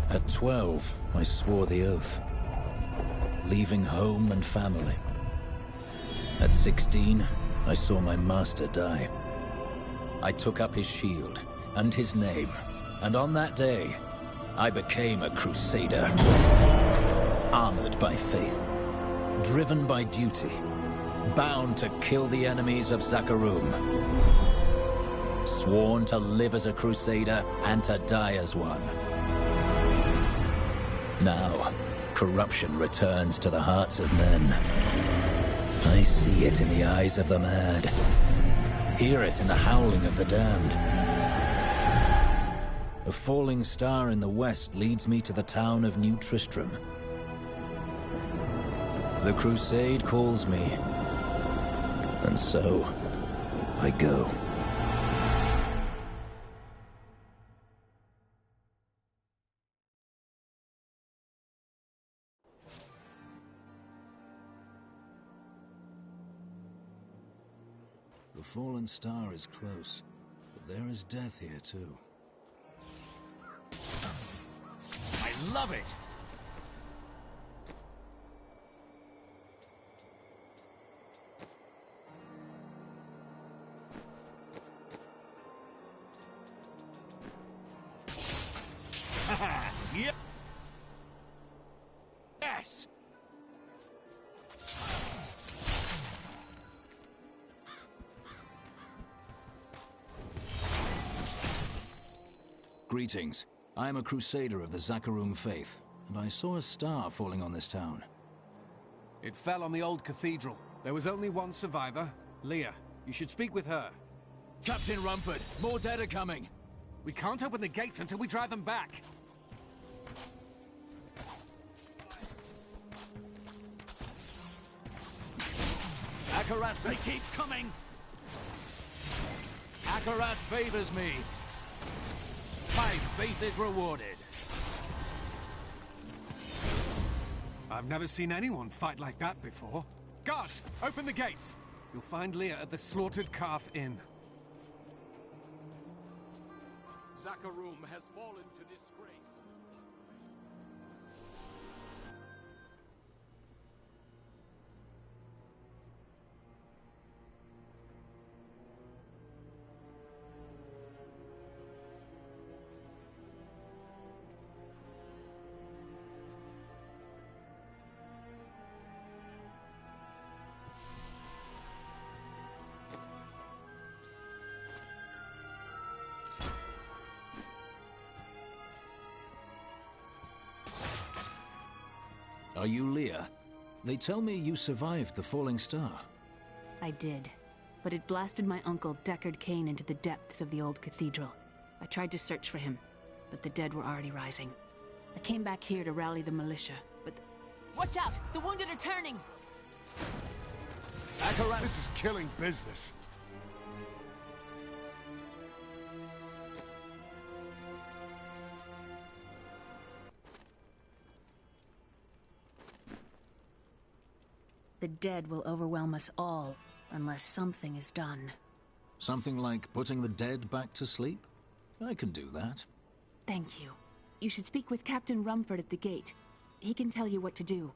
At 12, I swore the oath, leaving home and family. At 16, I saw my master die. I took up his shield and his name, and on that day, I became a crusader. Armored by faith, driven by duty, bound to kill the enemies of Zakarum. Sworn to live as a crusader and to die as one. Now, corruption returns to the hearts of men. I see it in the eyes of the mad. Hear it in the howling of the damned. A falling star in the west leads me to the town of New Tristram. The crusade calls me, and so I go. The fallen star is close, but there is death here too. I love it! Yep. Yes! Greetings. I am a crusader of the Zakarum faith, and I saw a star falling on this town. It fell on the old cathedral. There was only one survivor, Leah. You should speak with her. Captain Rumford, more dead are coming. We can't open the gates until we drive them back. Akarat, they keep coming! Akarat favors me. My faith is rewarded. I've never seen anyone fight like that before. Guards, open the gates! You'll find Leah at the Slaughtered Calf Inn. Zakarum has fallen to disgrace. Are you Leah? They tell me you survived the falling star. I did, but it blasted my uncle Deckard Cain into the depths of the old cathedral. I tried to search for him, but the dead were already rising. I came back here to rally the militia, but... Watch out! The wounded are turning! Akarat! This is killing business. The dead will overwhelm us all, unless something is done. Something like putting the dead back to sleep? I can do that. Thank you. You should speak with Captain Rumford at the gate. He can tell you what to do.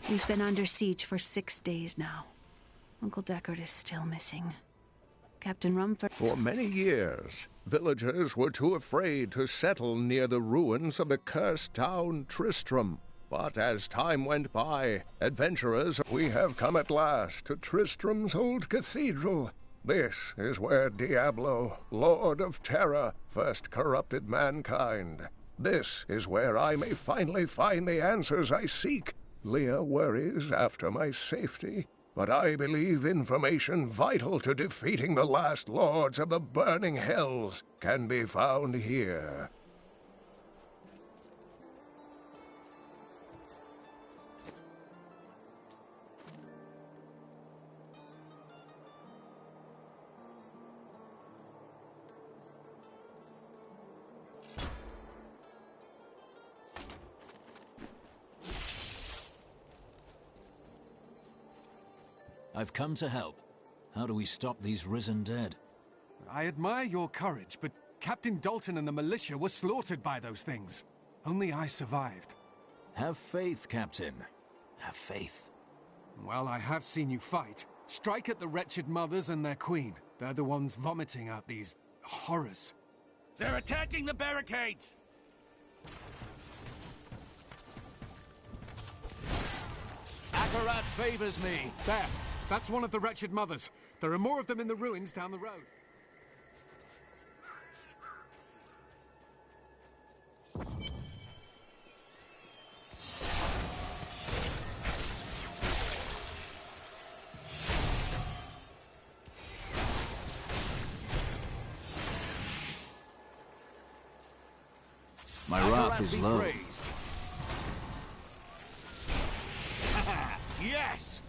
We've been under siege for 6 days now. Uncle Deckard is still missing. Captain Rumford... For many years, villagers were too afraid to settle near the ruins of the cursed town Tristram. But as time went by, adventurers, we have come at last to Tristram's old cathedral. This is where Diablo, Lord of Terror, first corrupted mankind. This is where I may finally find the answers I seek. Leah worries after my safety, but I believe information vital to defeating the last lords of the burning hells can be found here. I've come to help. How do we stop these risen dead? I admire your courage, but Captain Dalton and the militia were slaughtered by those things. Only I survived. Have faith, Captain. Have faith. Well, I have seen you fight. Strike at the wretched mothers and their queen. They're the ones vomiting out these horrors. They're attacking the barricades! Akarat favors me. There! That's one of the wretched mothers. There are more of them in the ruins down the road. My wrath is low. Praised. Yes!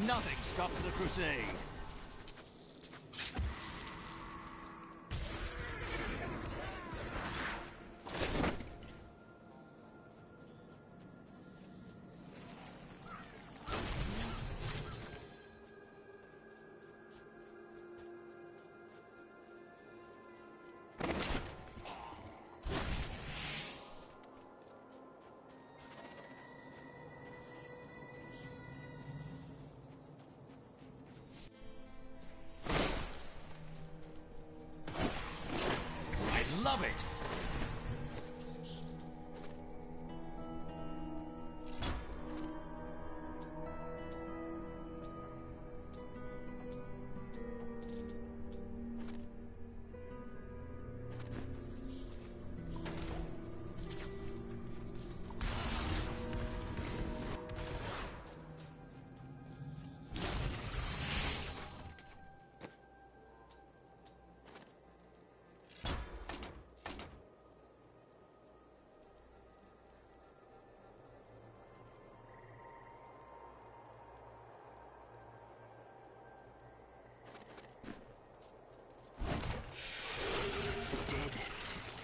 Nothing stops the crusade. Love it!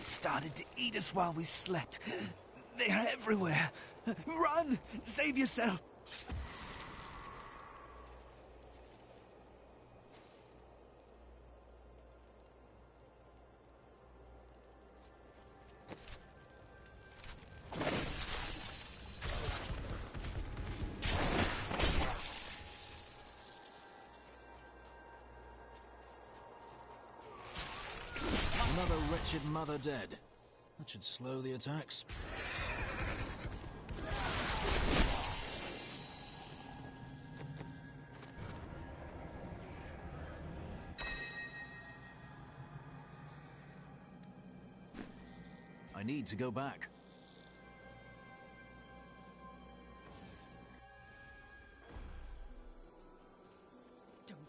Started to eat us while we slept. They're everywhere. Run! Save yourself! Another wretched mother dead. That should slow the attacks. I need to go back.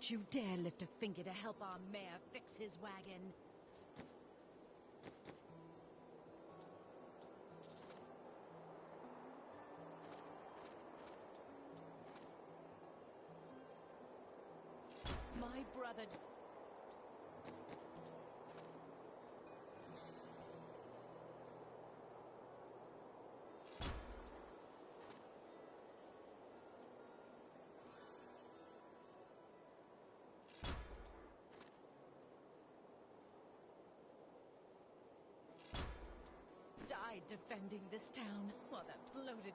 Don't you dare lift a finger to help our mayor fix his wagon. My brother... died defending this town. While that bloated...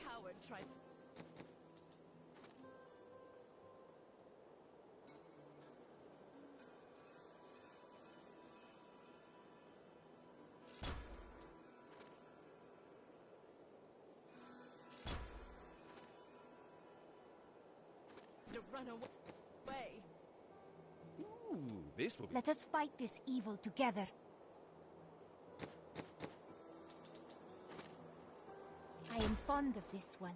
coward tried... to run away. Ooh, this will be... Let us fight this evil together. I am fond of this one.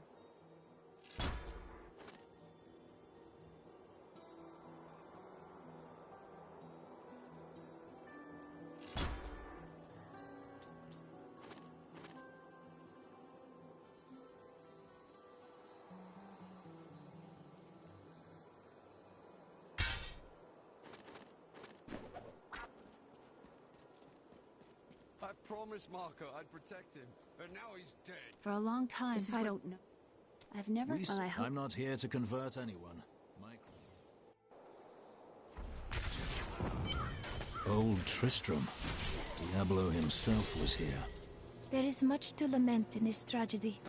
I promised Marco I'd protect him, and now he's dead. For a long time, I don't know. I've never... Well, I hope... I'm not here to convert anyone. Old Tristram. Diablo himself was here. There is much to lament in this tragedy.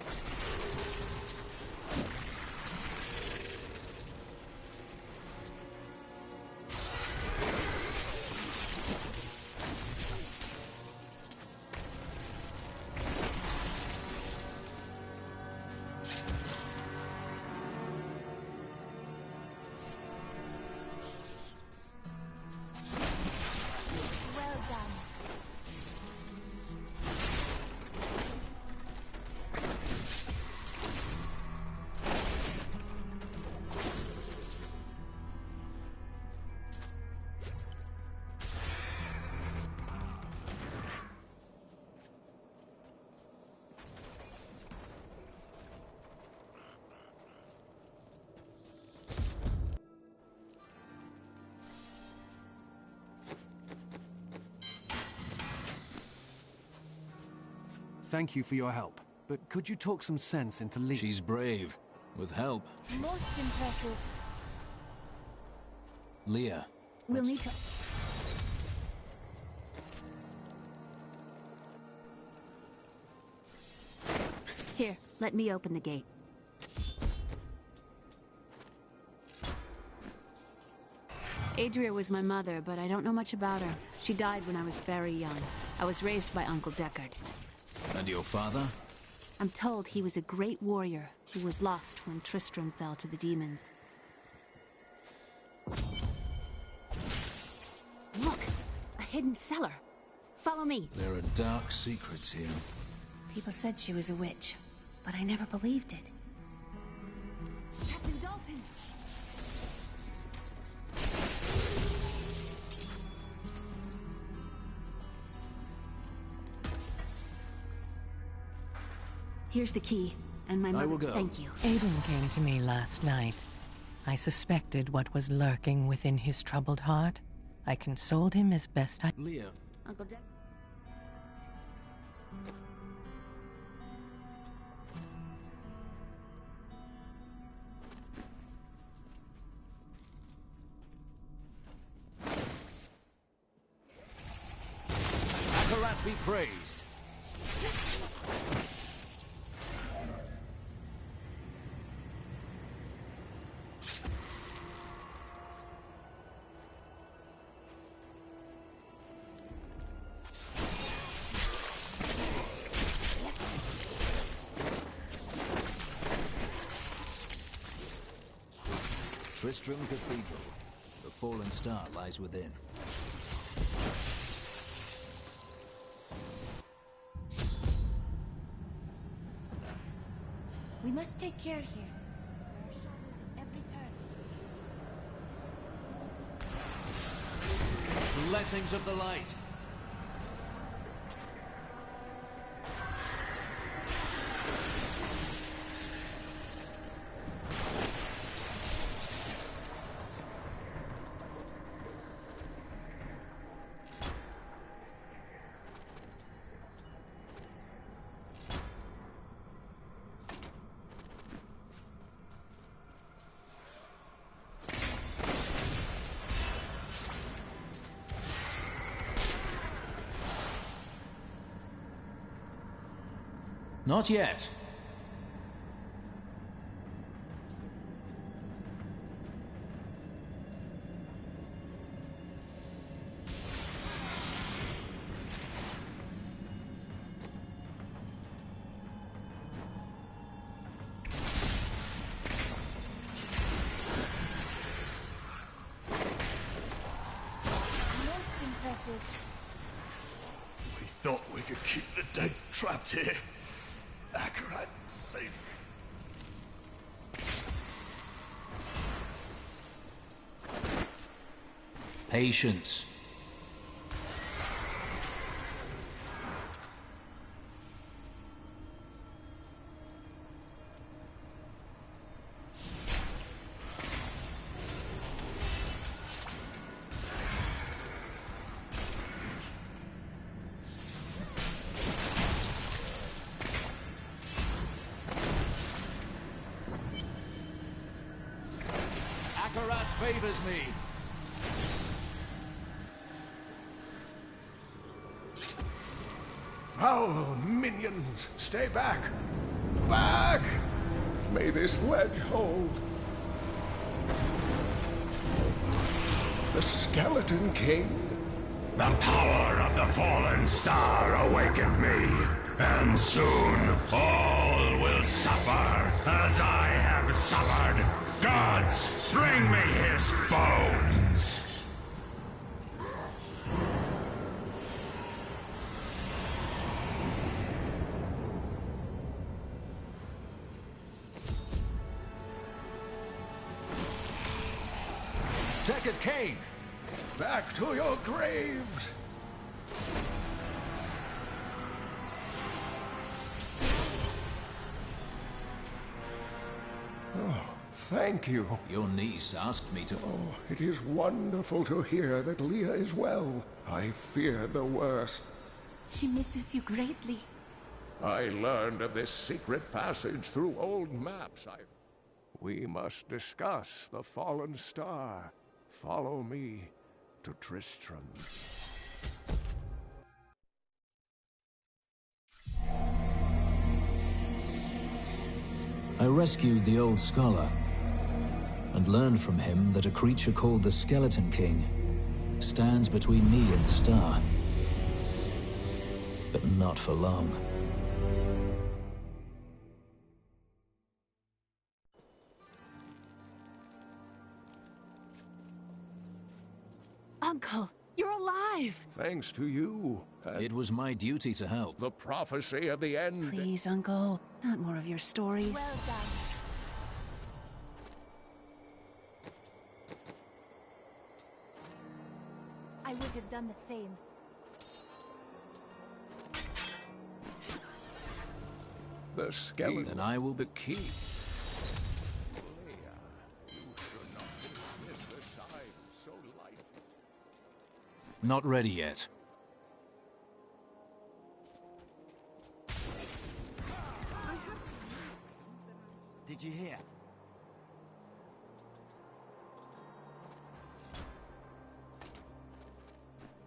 Thank you for your help, but could you talk some sense into Lee? She's brave. With help. Most impressive. Leah. We'll need to... Here, let me open the gate. Adria was my mother, but I don't know much about her. She died when I was very young. I was raised by Uncle Deckard. And your father? I'm told he was a great warrior who was lost when Tristram fell to the demons. Look! A hidden cellar! Follow me! There are dark secrets here. People said she was a witch, but I never believed it. Captain Dalton! Here's the key, and my mother... I will go. Thank you. Aiden came to me last night. I suspected what was lurking within his troubled heart. I consoled him as best I... Leah. Uncle Deck... Akarat be praised. Tristram Cathedral. The fallen star lies within. We must take care here. There are shadows at every turn. Blessings of the light. Not yet. Most impressive. We thought we could keep the dead trapped here. Akarat saved Patience. Akarat favors me. Foul minions, stay back! Back! May this ledge hold. The Skeleton King. The power of the fallen star awakened me, and soon all will suffer as I have suffered. Gods, bring me his bones! Deckard Cain! Back to your graves! Oh, thank you. Your niece asked me to... Oh, it is wonderful to hear that Leah is well. I feared the worst. She misses you greatly. I learned of this secret passage through old maps. We must discuss the fallen star. Follow me to Tristram. I rescued the old scholar and learned from him that a creature called the Skeleton King stands between me and the star. But not for long. Uncle, you're alive! Thanks to you. It was my duty to help. The prophecy of the end. Please, Uncle, not more of your stories. Well done. I would have done the same. The skeleton. And I will be key. Not ready yet. Did you hear?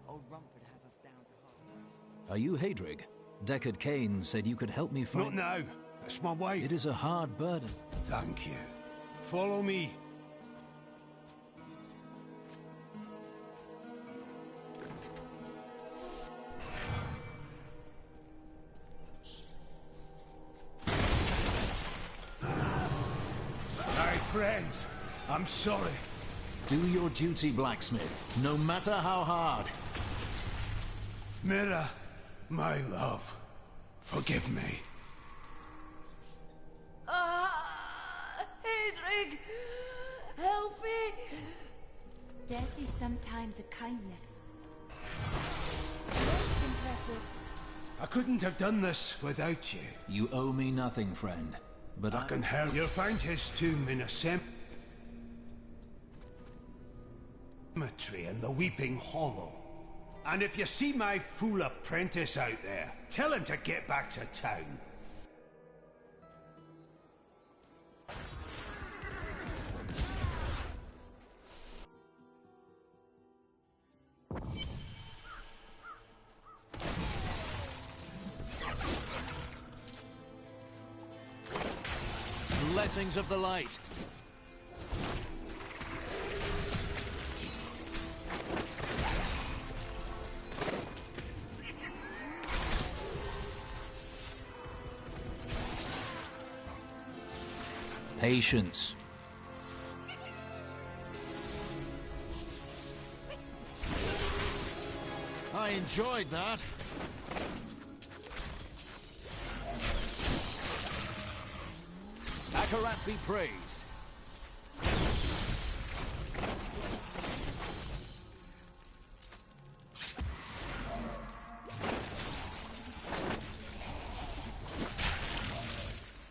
Old Rumford has us down to half. Are you Hadrig? Deckard Cain said you could help me find... Not now. That's my wife. It is a hard burden. Thank you. Follow me. Hey, friends. I'm sorry. Do your duty, blacksmith, no matter how hard. Mira, my love, forgive me. Ah! dying! Help me! Death is sometimes a kindness. Most impressive. I couldn't have done this without you. You owe me nothing, friend. But I can help. You'll find his tomb in a cemetery in the Weeping Hollow. And if you see my fool apprentice out there, tell him to get back to town. Blessings of the light. Patience. I enjoyed that. Akarat be praised.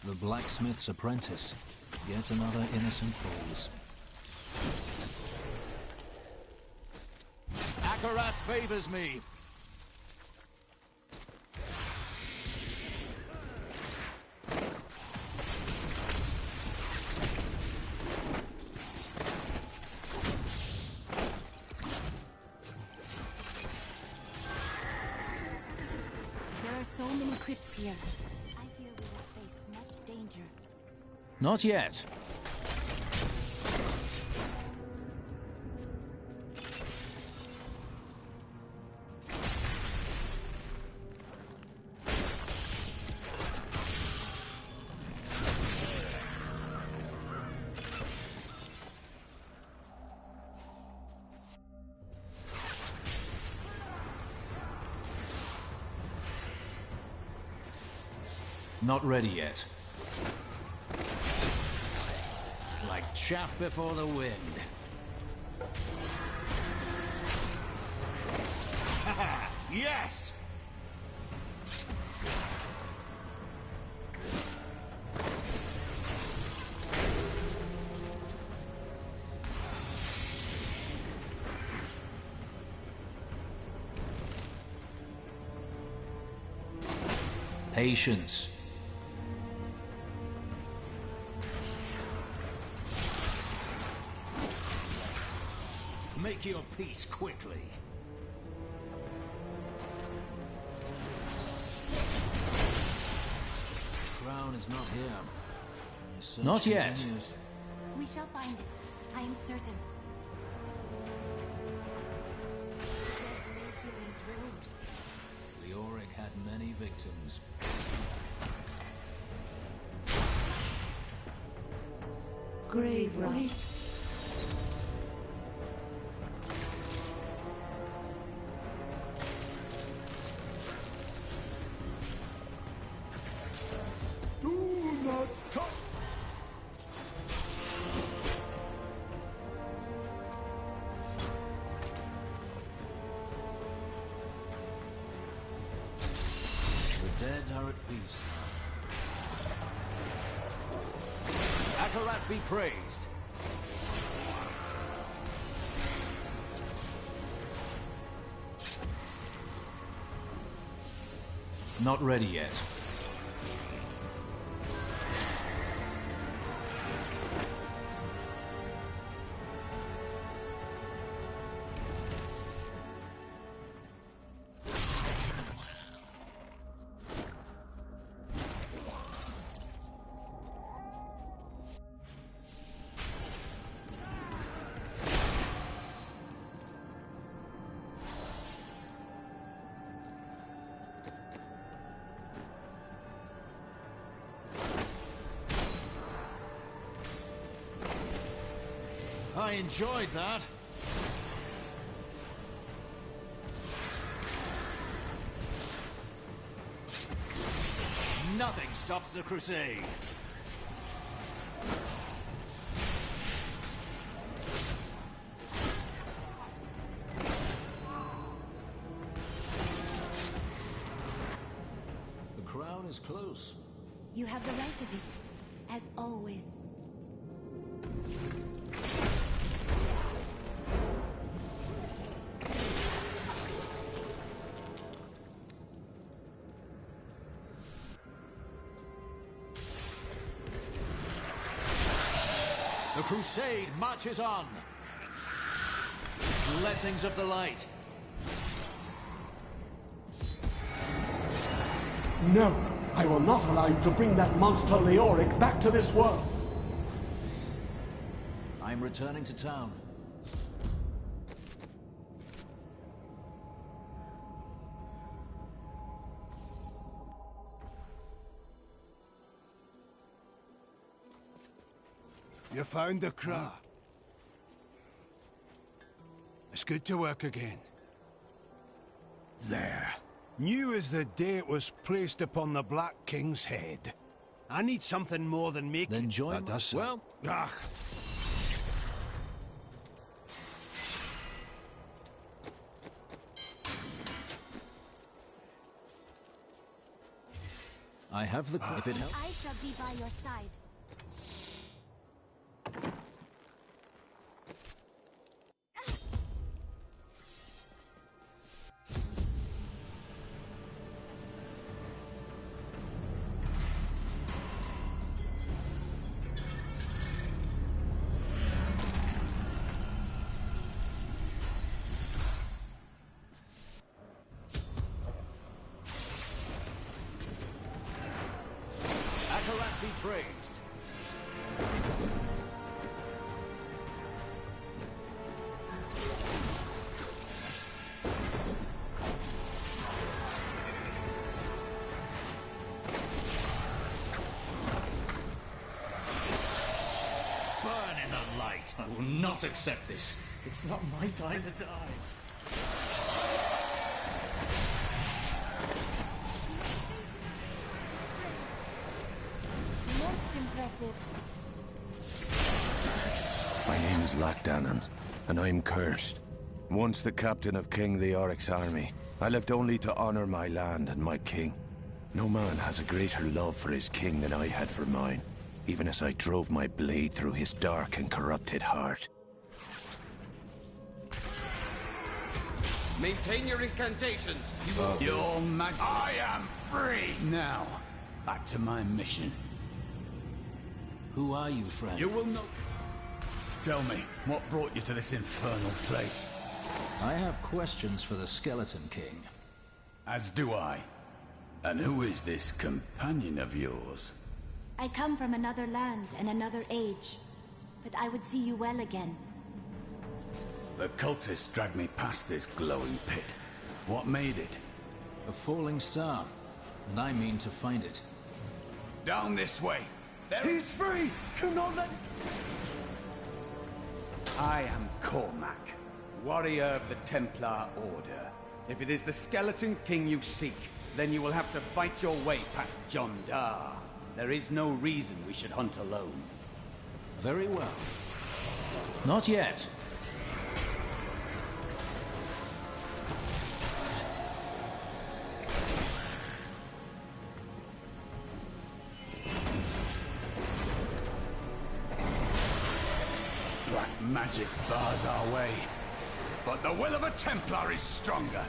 The blacksmith's apprentice. Yet another innocent falls. Akarat favors me. There are so many crypts here. I fear we will face much danger. Not yet. Not ready yet. Like chaff before the wind. Haha! Yes! Patience. Make your peace quickly. Crown is not here. Not yet. Continues. We shall find it. I am certain. Death lay here in droves. Leoric had many victims. Grave right. The dead are at peace. Akarat be praised. Not ready yet. I enjoyed that. Nothing stops the crusade. crown is close. You have the right of it, as always. The crusade marches on. Blessings of the light. No, I will not allow you to bring that monster Leoric back to this world. I'm returning to town. You found the Krah. It's good to work again. There. New as the day it was placed upon the Black King's head. I need something more than making... Then join... That does so. Well... Ugh. I have the... If it helps... I shall be by your side. Be praised. Burn in the light. I will not accept this. It's not my time to die. My name is Lachdanan, and I'm cursed. Once the captain of King Leoric's army, I lived only to honor my land and my king. No man has a greater love for his king than I had for mine, even as I drove my blade through his dark and corrupted heart. Maintain your incantations. Your Majesty. I am free! Now, back to my mission. Who are you, friend? You will know. Tell me, what brought you to this infernal place? I have questions for the Skeleton King. As do I. And who is this companion of yours? I come from another land and another age, but I would see you well again. The cultists dragged me past this glowing pit. What made it? A falling star, and I mean to find it. Down this way! He's free! Do not let... I am Cormac, warrior of the Templar Order. If it is the Skeleton King you seek, then you will have to fight your way past John Dar. There is no reason we should hunt alone. Very well. Not yet. Black magic bars our way, but the will of a Templar is stronger.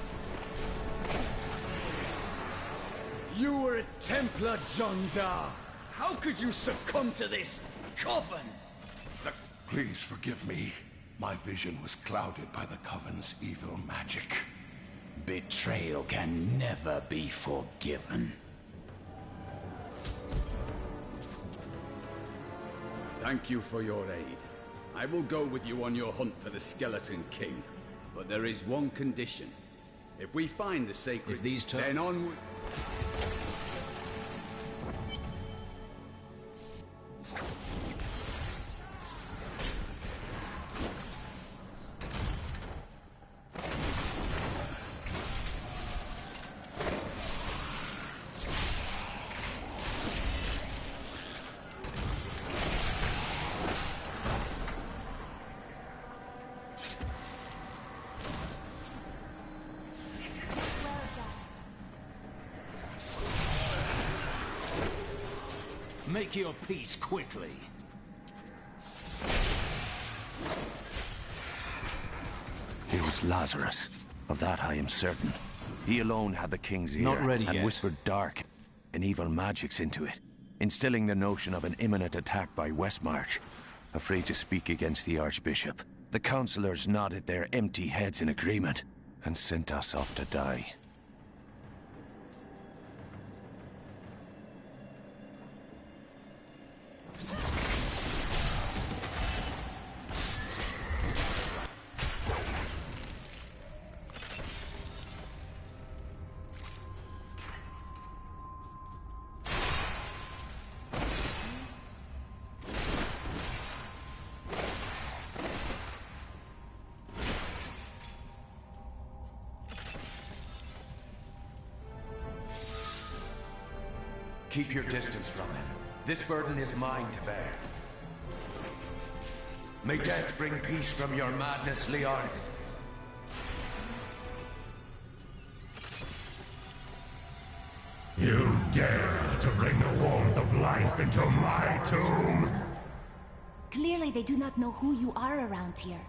You were a Templar, John Dar. How could you succumb to this coven? Please forgive me. My vision was clouded by the Coven's evil magic. Betrayal can never be forgiven. Thank you for your aid. I will go with you on your hunt for the Skeleton King. But there is one condition. If we find the sacred... If these then onward... Make your peace quickly. It was Lazarus. Of that I am certain. He alone had the king's ear. Not ready and yet. whispered dark and evil magics into it, instilling the notion of an imminent attack by Westmarch. Afraid to speak against the Archbishop, the councillors nodded their empty heads in agreement and sent us off to die. Keep your distance from him. This burden is mine to bear. May death bring peace from your madness, Leon. You dare to bring the warmth of life into my tomb? Clearly they do not know who you are around here.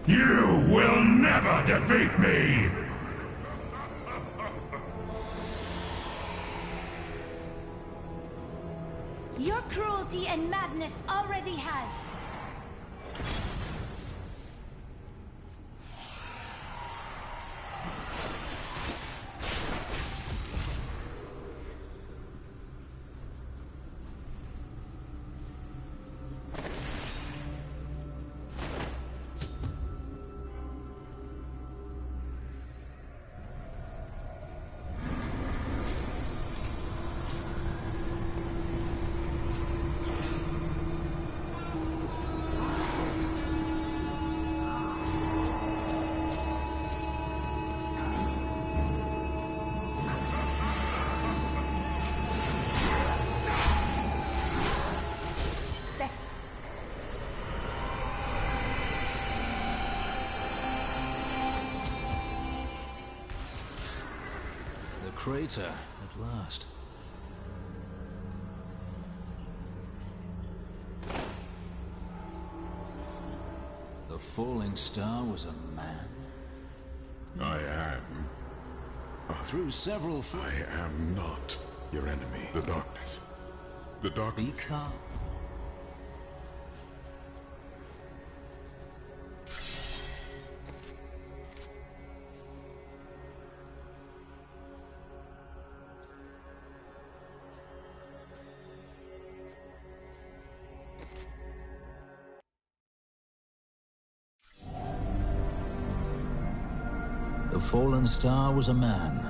You will never defeat me! Your cruelty and madness already has. Crater, at last. The falling star was a man. I am. Through several... I am not your enemy. The darkness. The darkness. Be calm. The fallen star was a man.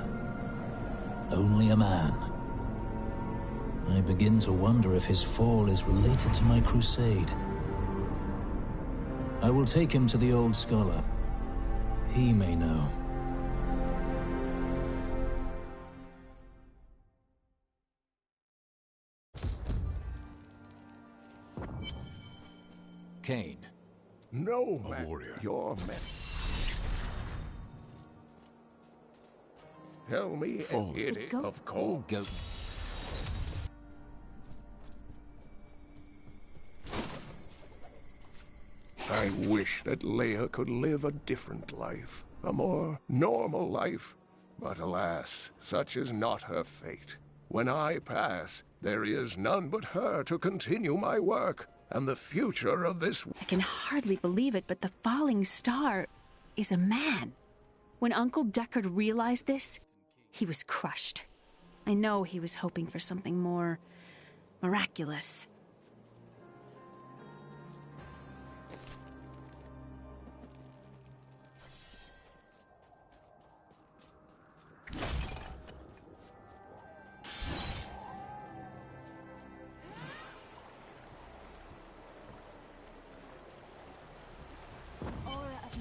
Only a man. I begin to wonder if his fall is related to my crusade. I will take him to the old scholar. He may know. Cain. No, a warrior. Your men. Tell me, idiot, of course. Goat. I wish that Leia could live a different life, a more normal life. But alas, such is not her fate. When I pass, there is none but her to continue my work, and the future of this... I can hardly believe it, but the falling star is a man. When Uncle Deckard realized this, he was crushed. I know he was hoping for something more miraculous.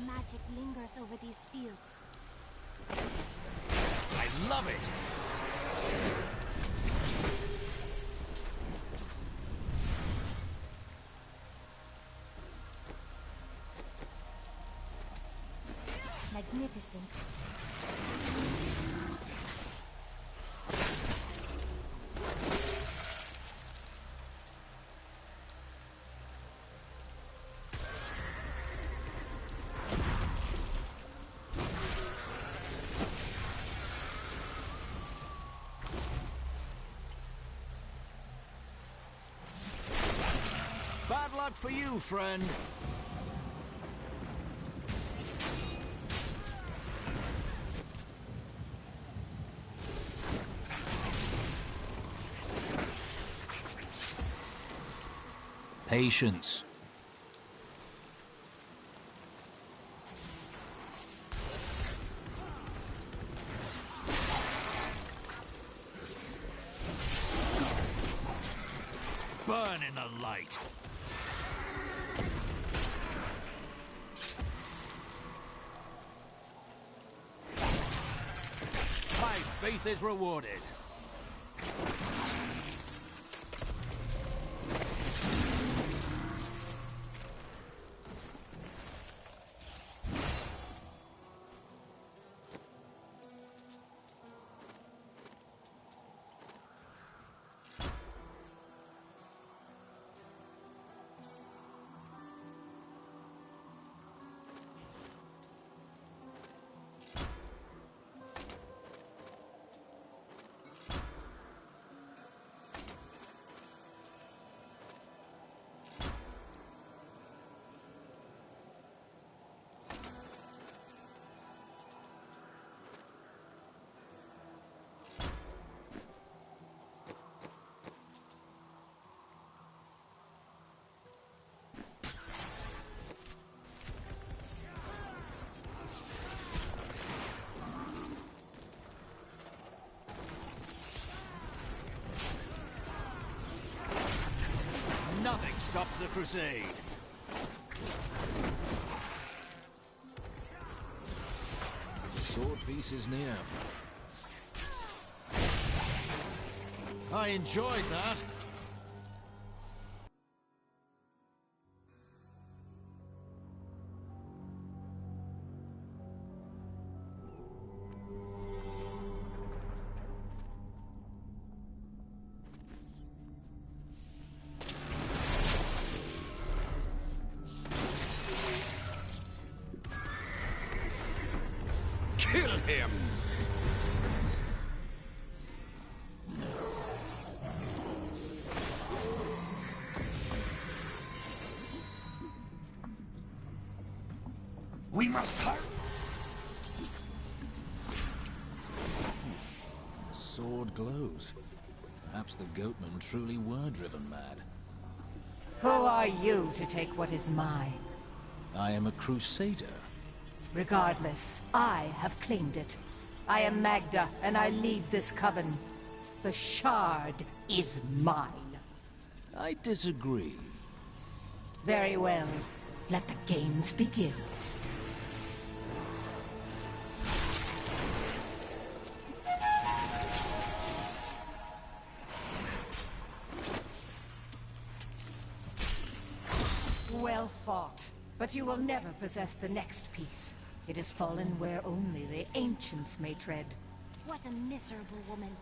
Magic lingers over these fields. I love it! Magnificent. Bad luck for you, friend. Patience. Burn in the light. My faith is rewarded. Nothing stops the crusade. The sword piece is near. I enjoyed that. Kill him! We must hurry. The sword glows. Perhaps the goatmen truly were driven mad. Who are you to take what is mine? I am a crusader. Regardless, I have claimed it. I am Magda, and I lead this coven. The shard is mine. I disagree. Very well. Let the games begin. Well fought. But you will never possess the next piece. It has fallen where only the ancients may tread. What a miserable woman.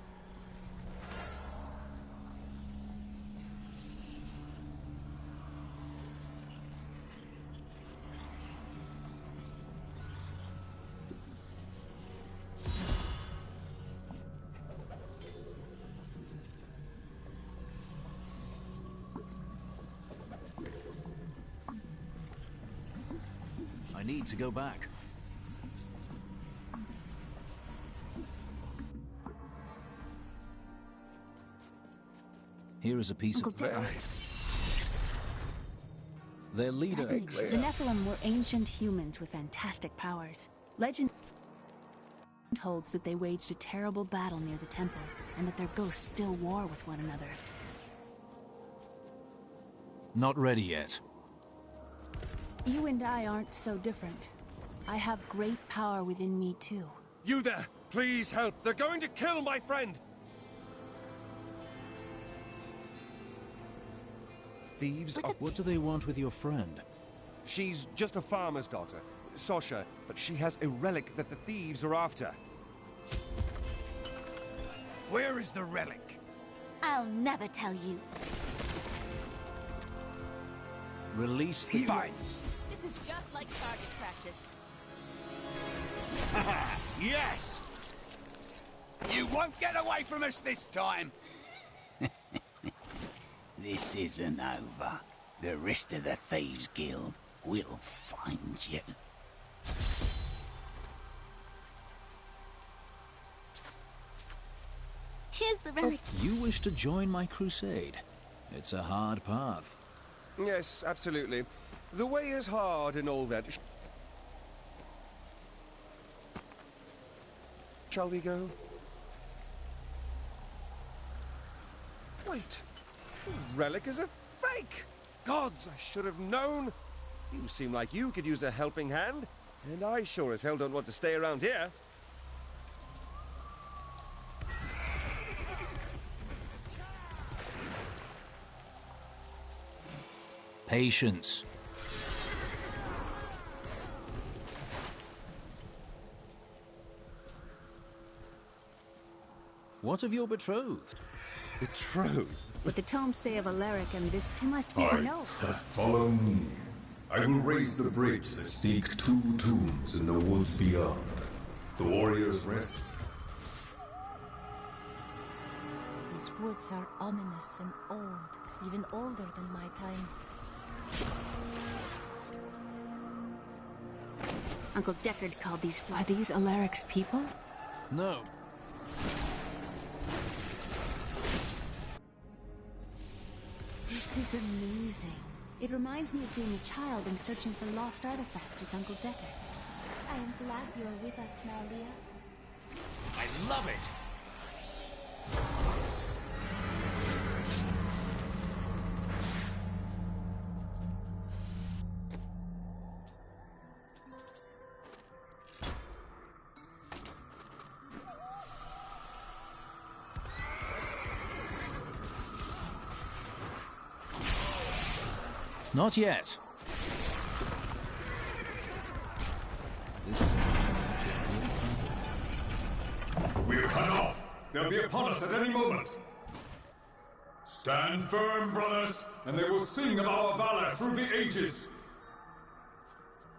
I need to go back. Here is a piece of... Their leader... The Nephilim were ancient humans with fantastic powers. Legend holds that they waged a terrible battle near the temple, and that their ghosts still war with one another. Not ready yet. You and I aren't so different. I have great power within me, too. You there! Please help! They're going to kill my friend! Thieves are... What do they want with your friend? She's just a farmer's daughter, Sasha, but she has a relic that the thieves are after. Where is the relic? I'll never tell you. Release the... Fine. This is just like target practice. Yes! You won't get away from us this time! This isn't over. The rest of the Thieves Guild will find you. Here's the relic. You wish to join my crusade? It's a hard path. Yes, absolutely. The way is hard and all that. Shall we go? Wait. The relic is a fake! Gods, I should have known! You seem like you could use a helping hand, and I sure as hell don't want to stay around here. Patience. What of your betrothed? Betrothed? What the tomes say of Alaric and this, he must be a no. Follow me. I will raise the bridge that seek 2 tombs in the woods beyond. The warriors rest. These woods are ominous and old, even older than my time. Uncle Deckard called these... Are these Alaric's people? No. This is amazing. It reminds me of being a child and searching for lost artifacts with Uncle Deckard. I am glad you are with us now, Leah. I love it! Not yet. This is We're cut off. They'll be upon us at any moment. Stand firm, brothers, and they will sing of our valor through the ages.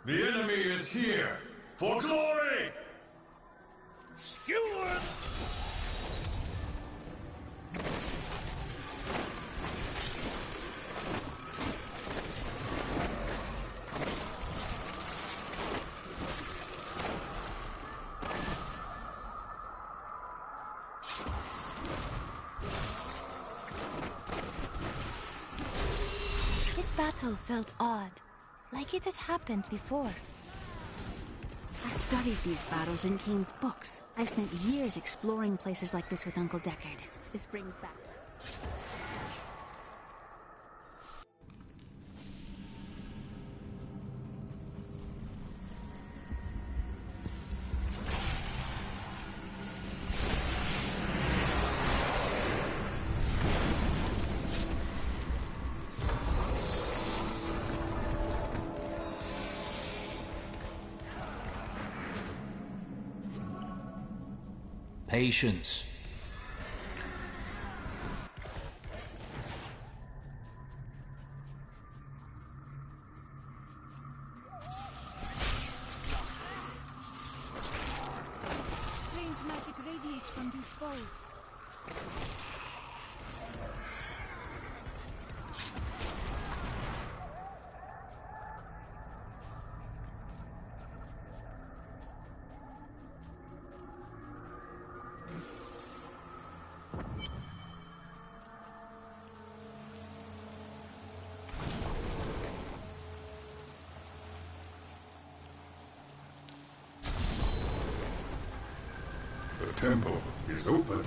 The enemy is here for glory! Skewer! Battle felt odd, like it had happened before. I studied these battles in Kane's books. I spent years exploring places like this with Uncle Deckard. This brings back... patience. Strange magic radiates from these foes. The temple is open.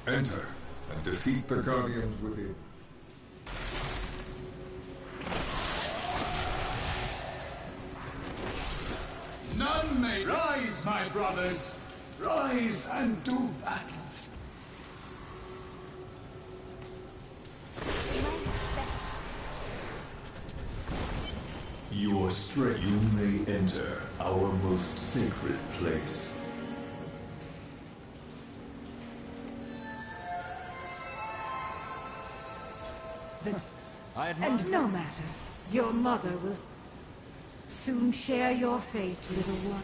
Enter and defeat the guardians within. No! may rise, my brothers. Rise and do battle. Your strength, you may enter our most sacred place. And no matter, your mother will soon share your fate, little one.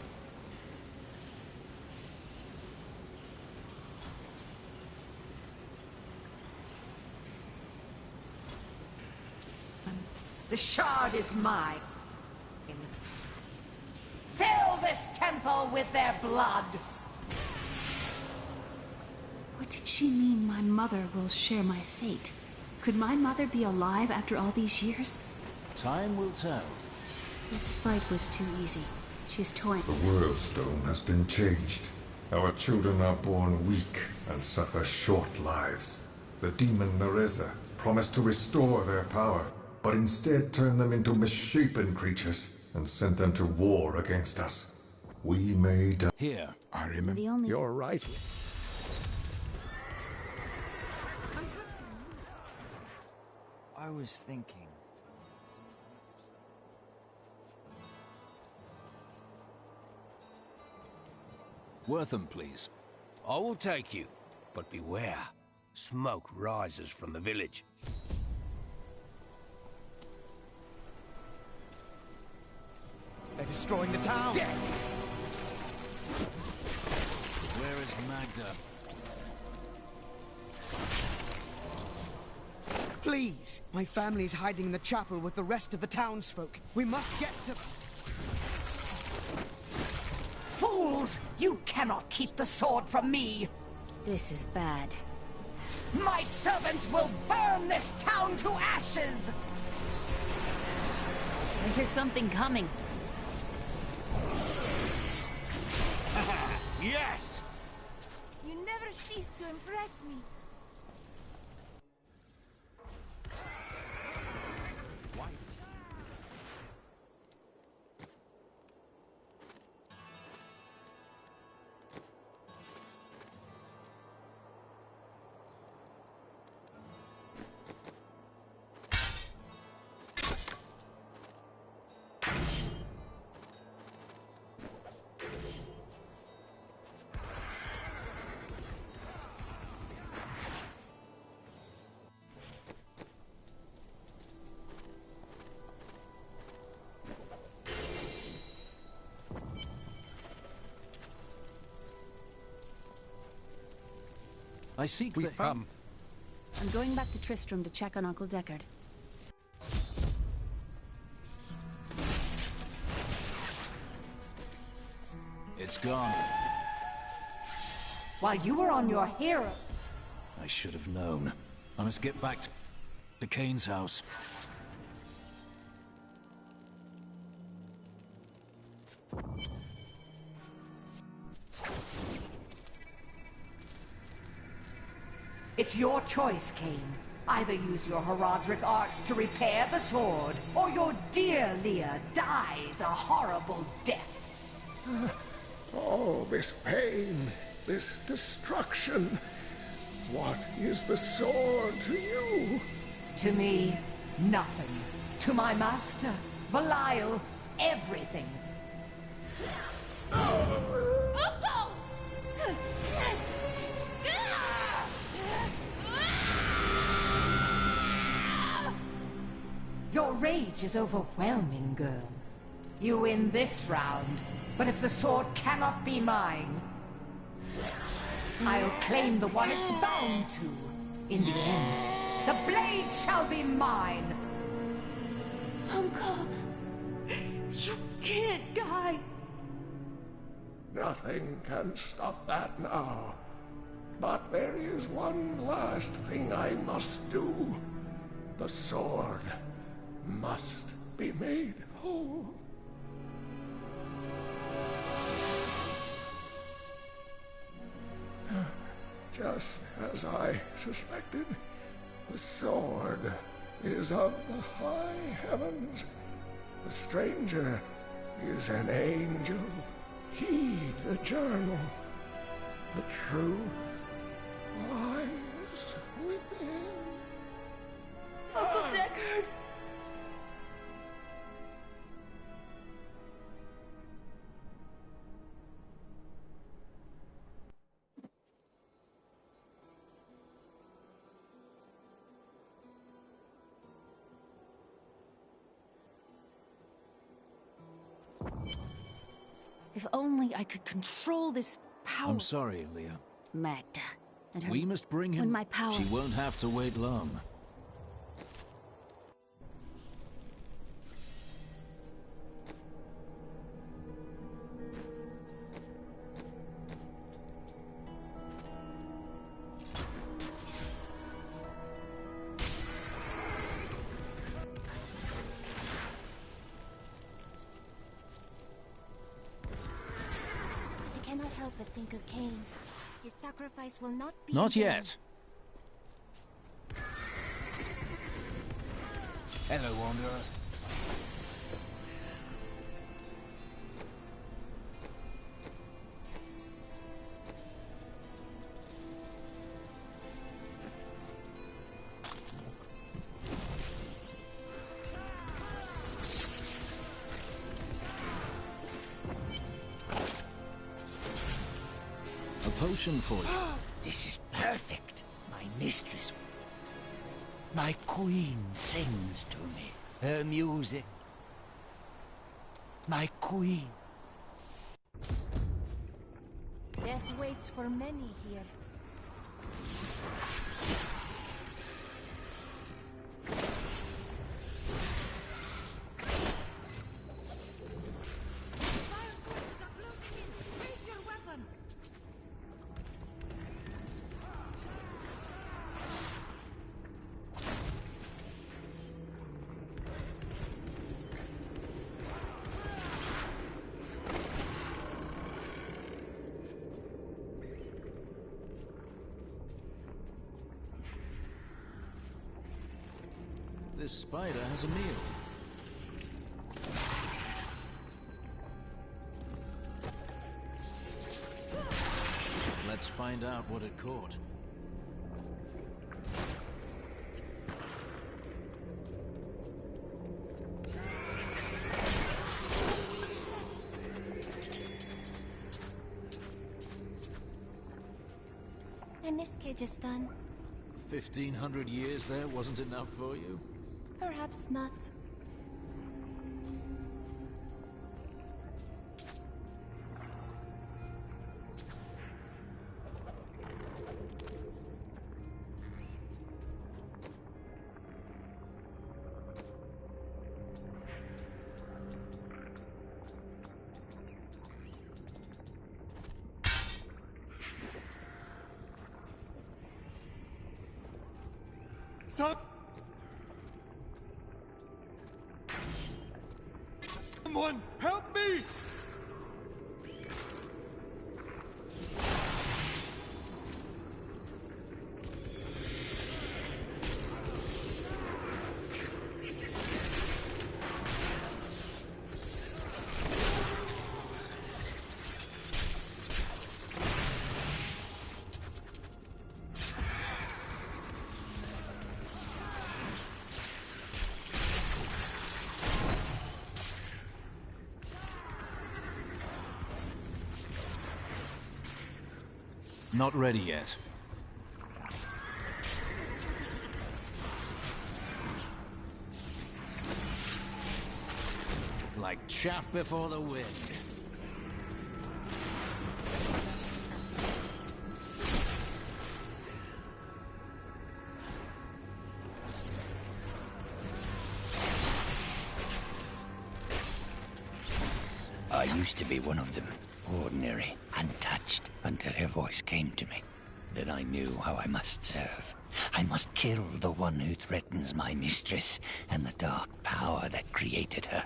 The shard is mine. Fill this temple with their blood! What did she mean my mother will share my fate? Could my mother be alive after all these years? Time will tell. This fight was too easy. She's toying. The world stone has been changed. Our children are born weak and suffer short lives. The demon Nereza promised to restore their power, but instead turned them into misshapen creatures and sent them to war against us. We may die. Here, I remember. You're right. I was thinking. Wortham, please. I will take you, but beware. Smoke rises from the village. They're destroying the town! Where is Magda? Please! My family's hiding in the chapel with the rest of the townsfolk. We must get to... Fools! You cannot keep the sword from me! This is bad. My servants will burn this town to ashes! I hear something coming. Yes! You never cease to impress me. I seek the... I'm going back to Tristram to check on Uncle Deckard. It's gone. While you were on your hero... I should have known. I must get back to Kane's house. It's your choice, Kane. Either use your Herodric arts to repair the sword, or your dear Leah dies a horrible death. All this pain, this destruction. What is the sword to you? To me, nothing. To my master, Belial, everything. Your rage is overwhelming, girl. You win this round, but if the sword cannot be mine, I'll claim the one it's bound to. In the end, the blade shall be mine. Uncle, you can't die. Nothing can stop that now. But there is one last thing I must do. The sword must be made whole. Just as I suspected, the sword is of the high heavens. The stranger is an angel Heed the journal. The truth lies within. Uncle Deckard! If only I could control this power. I'm sorry, Leah. Magda. And her... We must bring him. When my power... She won't have to wait long. I cannot help but think of Cain. His sacrifice will not be... Not yet. Hello, Wanderer. A potion for you. This is perfect. My mistress. My queen sings to me. Her music. My queen. Death waits for many here. This spider has a meal. Let's find out what it caught. I miss Kyrgyzstan. 1,500 years there wasn't enough for you? Perhaps not. Someone help me! Not ready yet. Like chaff before the wind. I used to be one of them. Ordinary, untouched, until her voice came to me. Then I knew how I must serve. I must kill the one who threatens my mistress and the dark power that created her.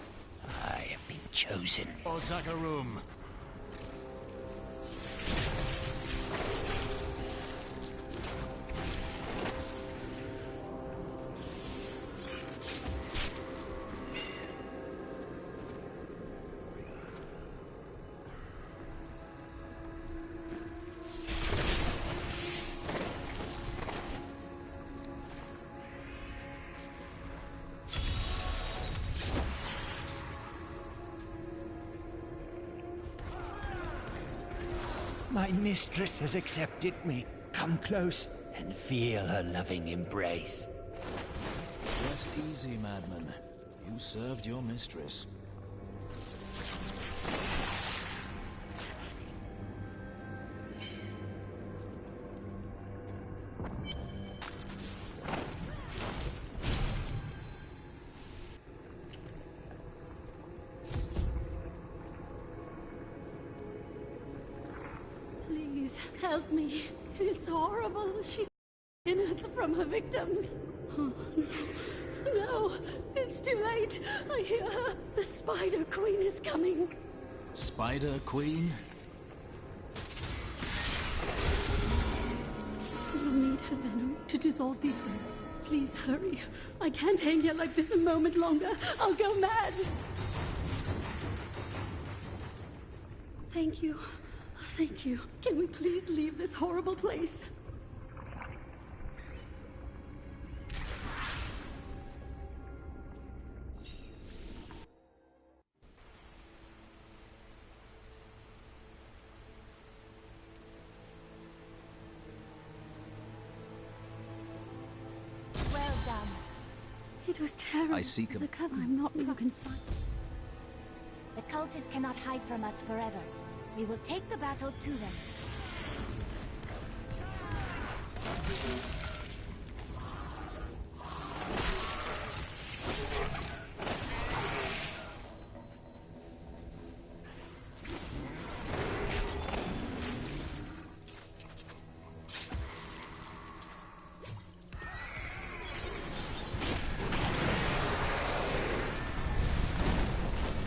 I have been chosen. Ozakarum. My mistress has accepted me. Come close and feel her loving embrace. Rest easy, madman. You served your mistress. Please, help me. It's horrible. She's innards from her victims. Oh, no. No, it's too late. I hear her. The Spider Queen is coming. Spider Queen? You'll need her venom to dissolve these webs. Please hurry. I can't hang here like this a moment longer. I'll go mad. Thank you. Thank you. Can we please leave this horrible place? Well done. It was terrible. I seek a... The cover. I'm not looking fine. The cultists cannot hide from us forever. We will take the battle to them.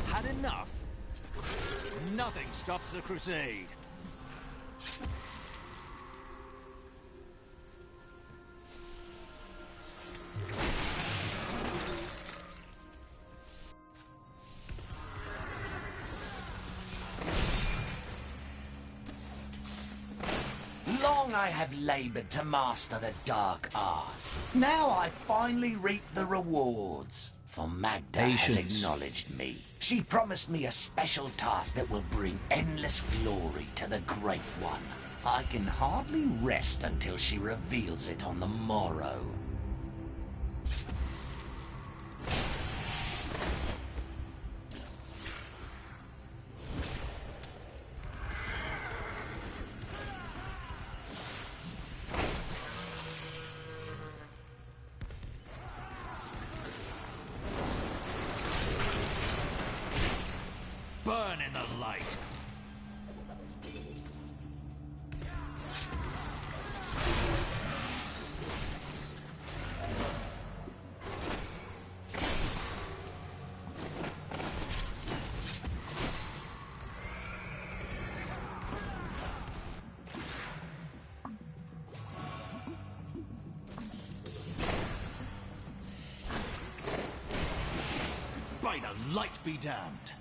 Had enough? Nothing stops the crusade. Long I have labored to master the dark arts. Now I finally reap the rewards. For Magda has acknowledged me. She promised me a special task that will bring endless glory to the Great One. I can hardly rest until she reveals it on the morrow. Burn in the light. By the light be damned.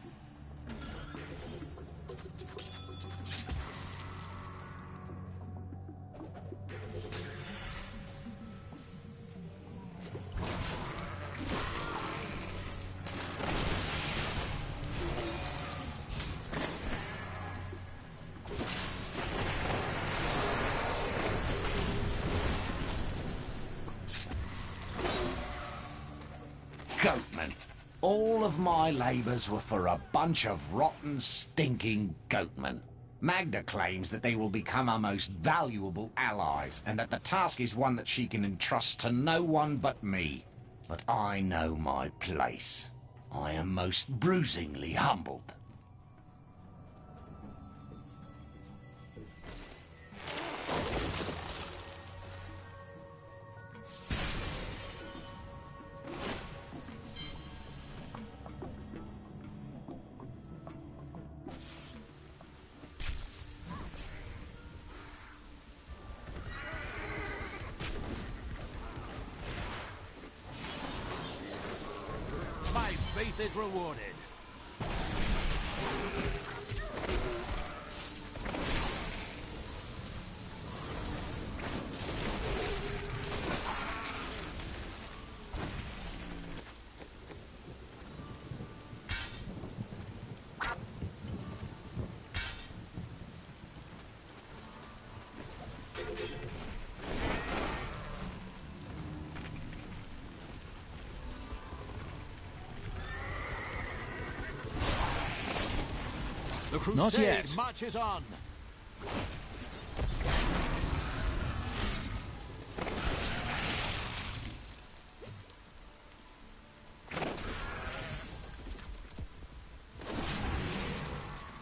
Goatmen. All of my labours were for a bunch of rotten, stinking goatmen. Magda claims that they will become our most valuable allies, and that the task is one that she can entrust to no one but me. But I know my place. I am most bruisingly humbled. My faith is rewarded. The crusade Not yet. marches on.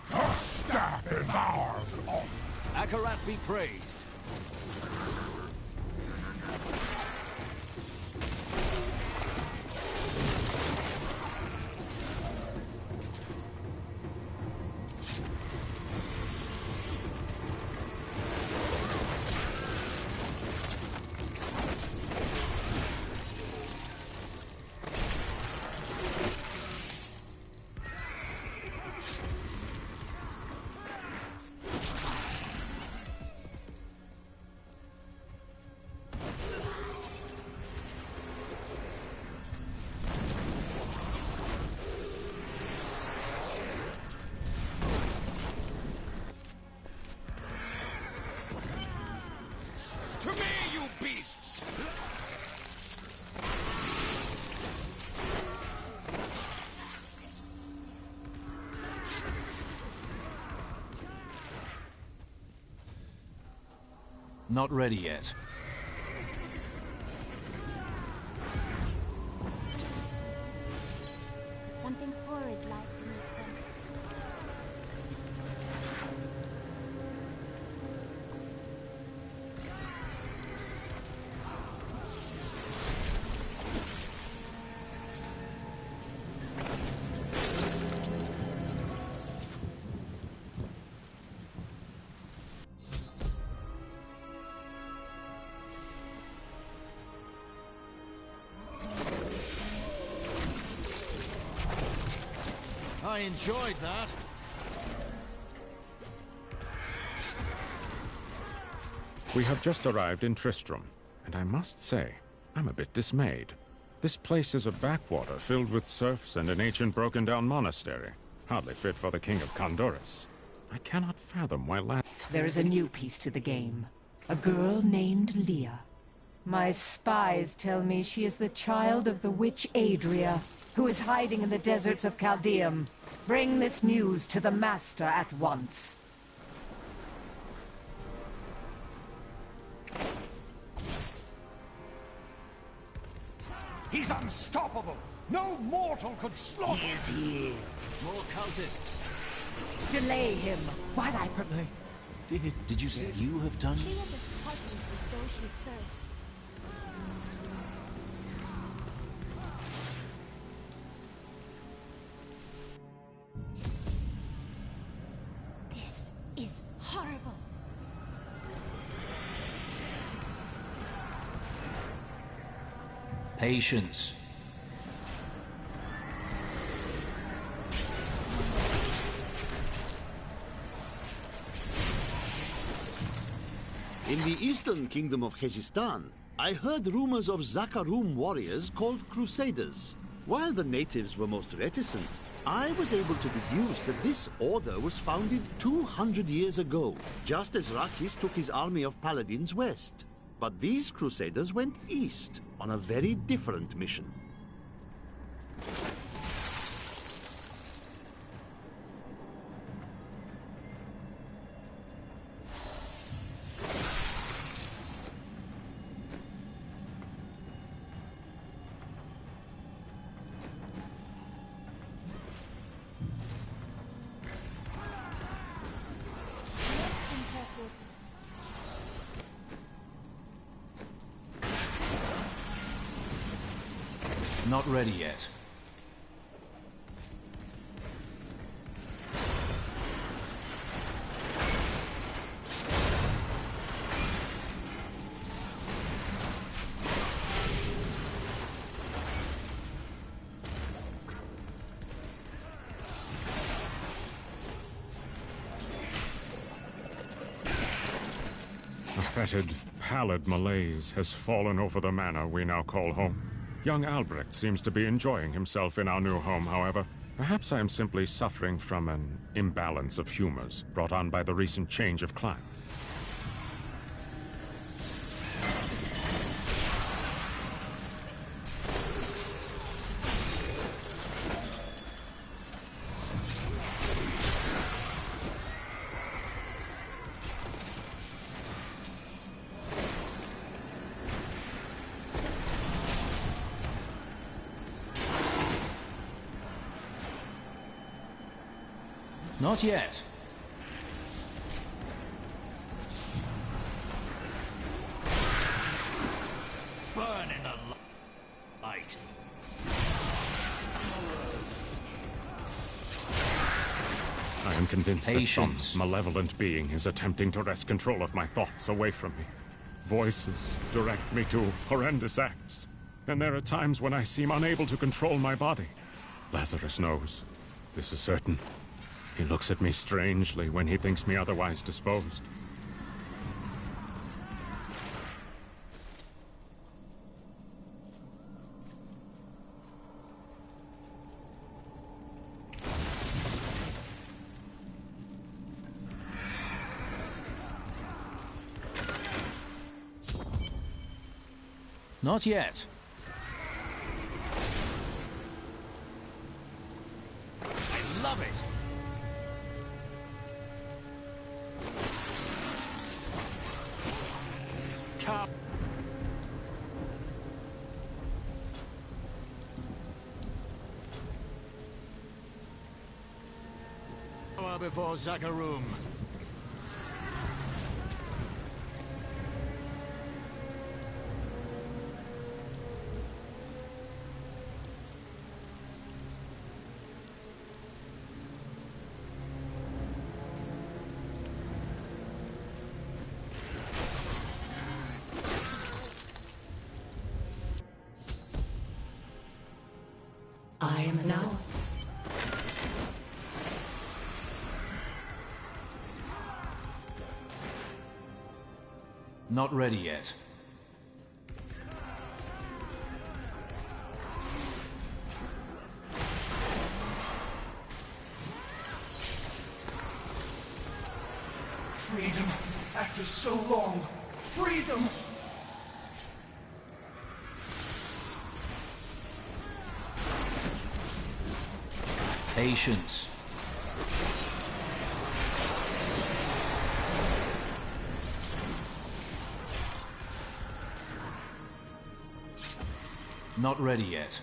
The staff is ours. Akarat be praised. To me, you beasts! Not ready yet. Something horrid lies beneath them. I enjoyed that. We have just arrived in Tristram, and I must say, I'm a bit dismayed. This place is a backwater filled with serfs and an ancient broken-down monastery, hardly fit for the King of Condorus. I cannot fathom why There is a new piece to the game. A girl named Leah. My spies tell me she is the child of the witch Adria, who is hiding in the deserts of Chaldeum. Bring this news to the Master at once. He's unstoppable! No mortal could slaughter him! He is here. More cultists. Delay him while I prepare. Did you say you have done? She is as heartless as those she serves. This is horrible. Patience. In the eastern kingdom of Khejistan, I heard rumors of Zakarum warriors called Crusaders. While the natives were most reticent, I was able to deduce that this order was founded 200 years ago, just as Rakis took his army of paladins west. But these Crusaders went east on a very different mission. Not ready yet. A fetid, pallid malaise has fallen over the manor we now call home. Young Albrecht seems to be enjoying himself in our new home, however. Perhaps I am simply suffering from an imbalance of humors brought on by the recent change of climate. Not yet. Burn in the light. I am convinced that some malevolent being is attempting to wrest control of my thoughts away from me. Voices direct me to horrendous acts, and there are times when I seem unable to control my body. Lazarus knows. This is certain. He looks at me strangely when he thinks me otherwise disposed. Not yet. I love it. Come. Before Zakarum. I am now. Not ready yet. Freedom, after so long. Freedom! Patience. Not ready yet.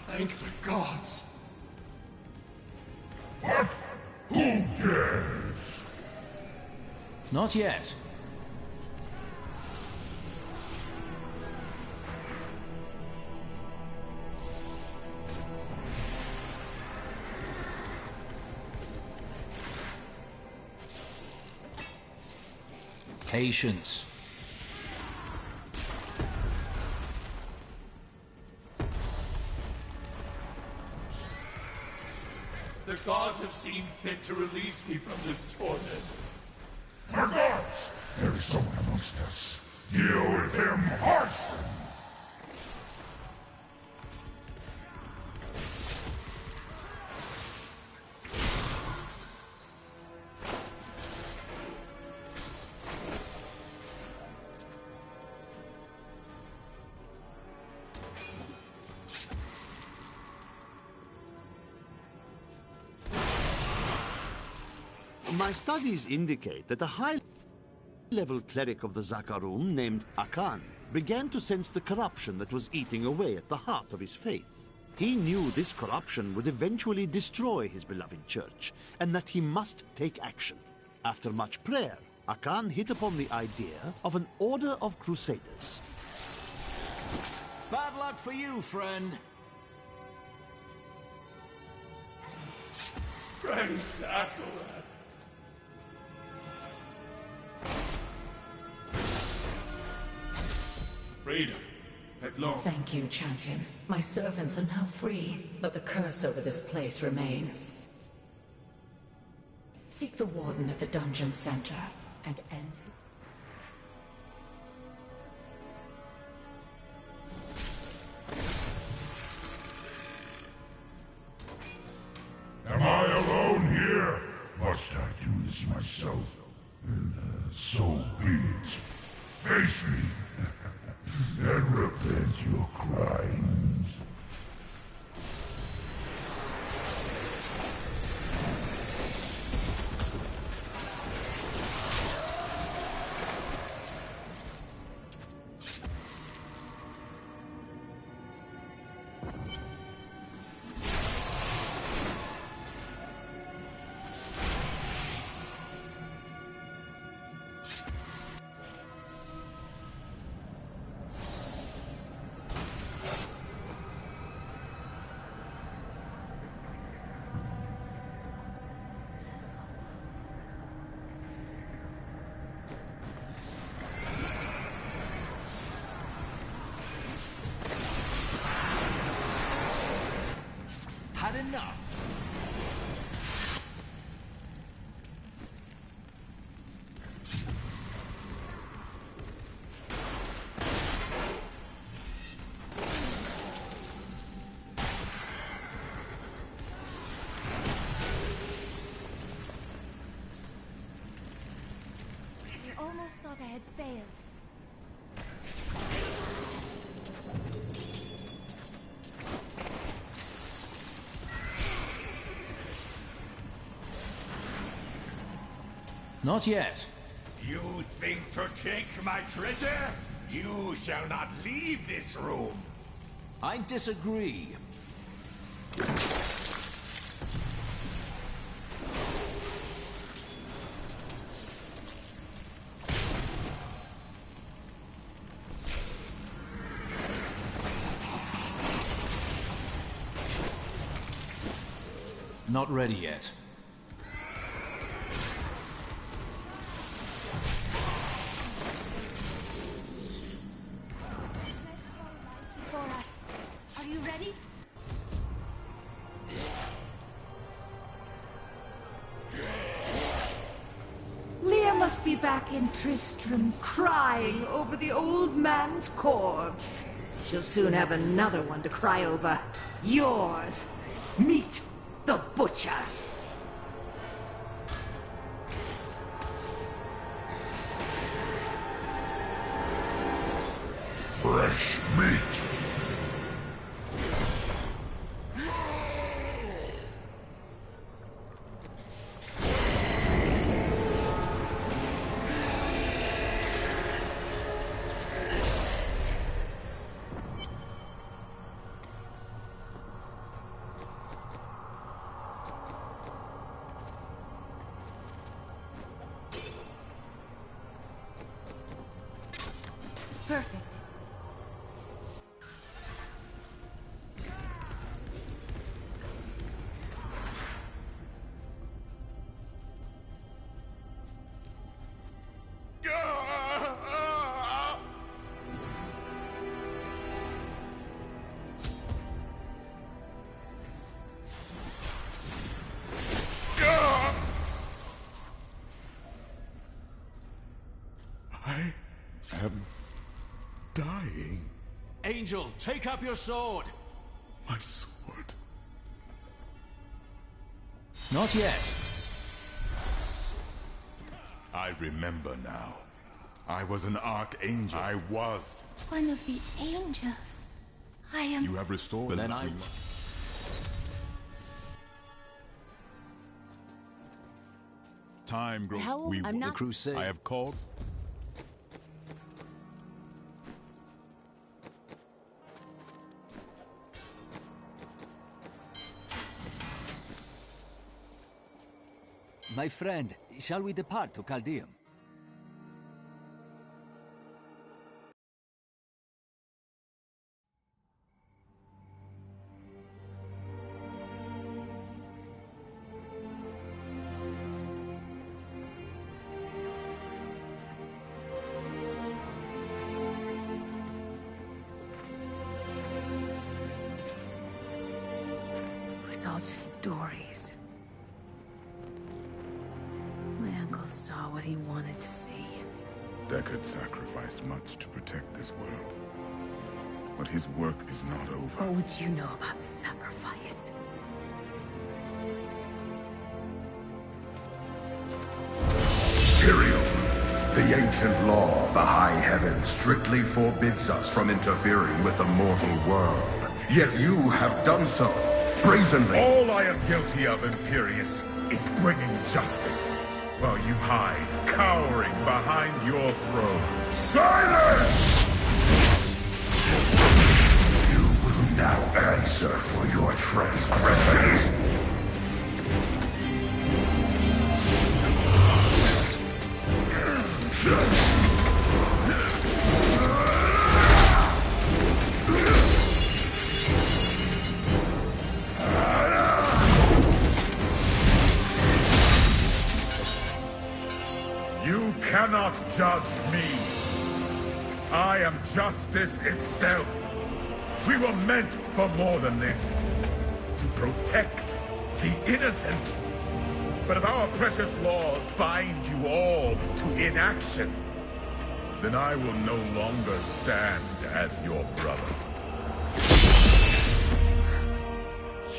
Thank the gods. What? Who dares? Not yet. Patience. The gods have seen fit to release me from this torment. My gods! There is someone amongst us. Deal with him harshly. My studies indicate that a high-level cleric of the Zakarum named Akan began to sense the corruption that was eating away at the heart of his faith. He knew this corruption would eventually destroy his beloved church, and that he must take action. After much prayer, Akan hit upon the idea of an order of crusaders. Bad luck for you, friend. Thanks, Acolyte. Freedom. At long. Thank you, champion. My servants are now free, but the curse over this place remains. Seek the warden at the dungeon center and end Am I alone here? Must I do this myself? So be it. Face me, and repent your crimes. enough! I almost thought I had failed. Not yet. You think to take my treasure? You shall not leave this room. I disagree. Not ready yet. Before us. Are you ready? Leah must be back in Tristram, crying over the old man's corpse. She'll soon have another one to cry over. Yours. Meet the butcher. Fresh meat. Perfect. I am dying. Angel, take up your sword! My sword. Not yet. I remember now. I was an archangel. I was. One of the angels. I am... You have restored Then I... Time grows. Hell, We I'm will. not... The crusade. I have called. My friend, shall we depart to Caldeum? It was all just stories. My uncle saw what he wanted to see. Deckard sacrificed much to protect this world. But his work is not over. What would you know about sacrifice? Tyrion, the ancient law of the high heavens strictly forbids us from interfering with the mortal world. Yet you have done so, brazenly. All I am guilty of, Imperius, is bringing justice, while you hide, cowering behind your throne. Silence! You will now answer for your transgressions. You cannot judge me. I am justice itself. We were meant for more than this. To protect the innocent. But if our precious laws bind you all to inaction, then I will no longer stand as your brother.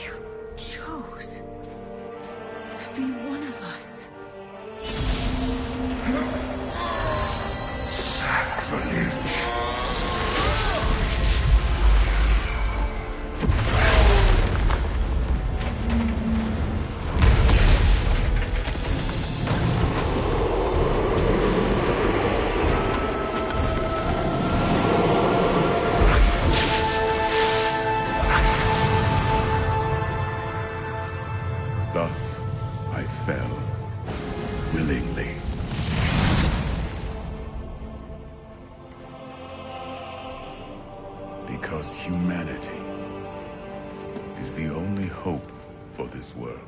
You chose to be one of us. Sacrilege. Thus, I fell willingly. Because humanity is the only hope for this world.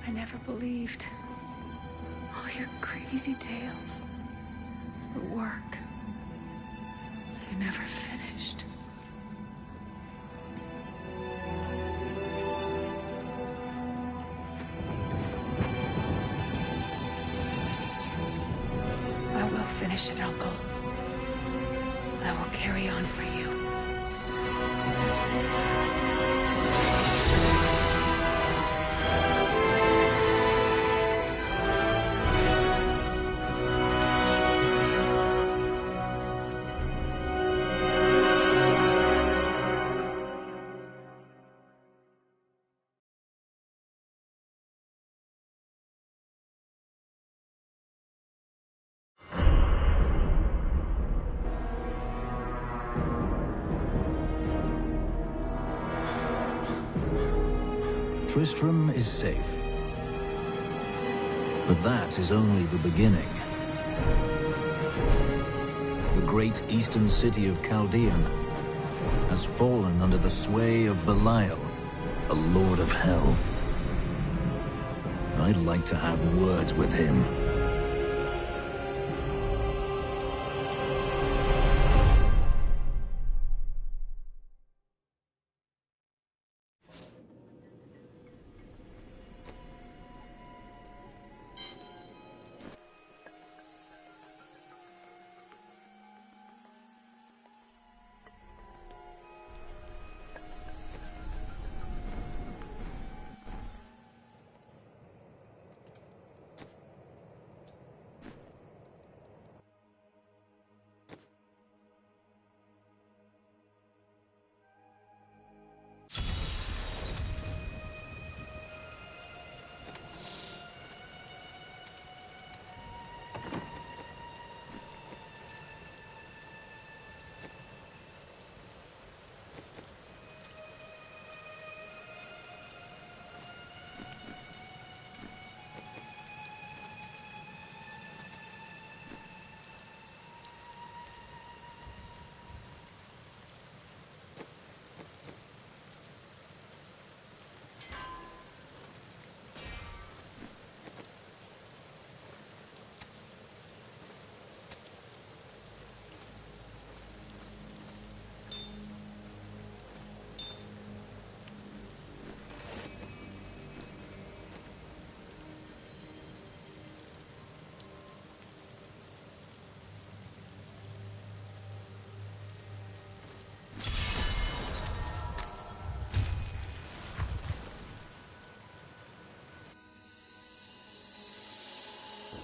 I never believed all your crazy tales. The work you never finished. I will finish it, Uncle. I will carry on for you. Tristram is safe. But that is only the beginning. The great eastern city of Chaldean has fallen under the sway of Belial, a lord of hell. I'd like to have words with him.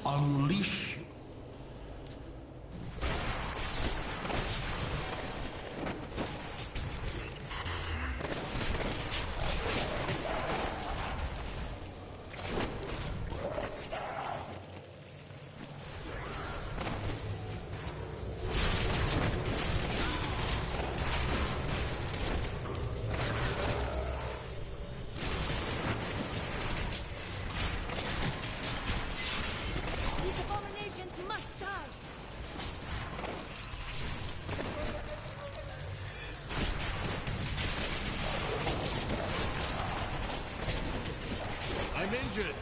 Unleash. I'm injured.